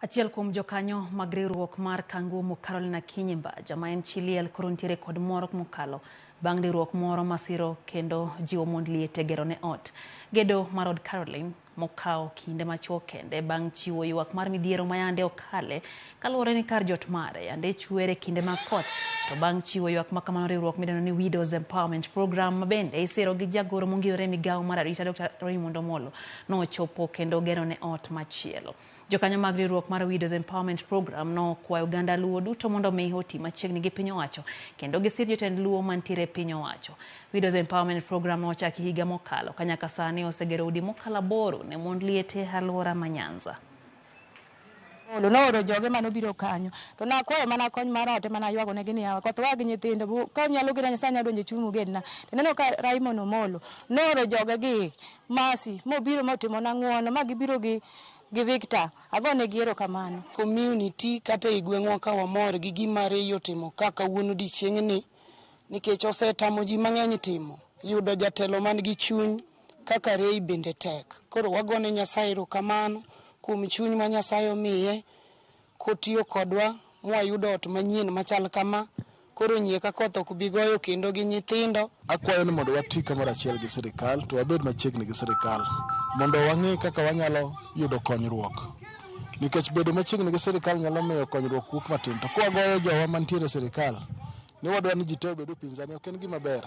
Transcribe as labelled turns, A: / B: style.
A: Achiel kuom jokanyo mag riwruok mar Kangumu Carolina Kinyimba jama en Chiliel koro ntiere kod moro mokalo bang' riwruok moro masiro kendo jiwo mond liete gero ne ot. Gedo mar od Caroline mokao kinde machuok kende bang' chiwo ywak mar midhiero mayande okale kaluwore ni kar jot mare yande chwere kinde mag koth to bang' chiwo ywak makamano riwruok midendo ni Widows Empowerment Program mabende isiro gi jagoro mongirore migawo mar arita Dr. Raymond Omollo nochopo kendo gero ne ot machielo. Jokanyo mag riwruok mar Widows Empowerment Program no kwayo oganda Luo duto mondo mi oti machiegni gi piny owacho kendo gisir jotend Luo mantiere piny owacho. Widows Empowerment Program no ochaki higa mokalo kanyaka sani osegero udi mokalo 8 ne mond liete alwora ma Nyanza.
B: Noro joge manobiro kanyo to nakwayo mana kony mar ot mana ywago ne gini yawa koth wag nyithindo ka nyalo gina Nyasaye nyalo donjo chumu gedna to neno ka Raymond Omollo noro joge gi masi mobiro motimo na ng'uono ma gibiro gi Victor agone giero kamano
C: community kata igweng'wa ka wamor gi gima Ray otimo kaka wuono di chieng'ni nikech osetamo ji mang'eny timo yudo jatelo man gi chuny kaka Ray bende tek koro wagone Nyasaye kamano kuom chuny ma Nyasaye omiye kotiyo kodwa mwayudo ot manyien machal kama koro nyie ka koth ok bi goyo kendo gi nyithindo.
D: Akwayo ni mondo wati kamoro achiel gi sirikal to wabed machiegni gi sirikal mondo wang'e kaka wanyalo yudo konyruok nikech bedo machiegni gi sirikal nyalo miyo konyruok wuok matin to kwa goyo jowa mantiere sirikal ni wadwa ni ji te bedo pinzani ok en gima ber.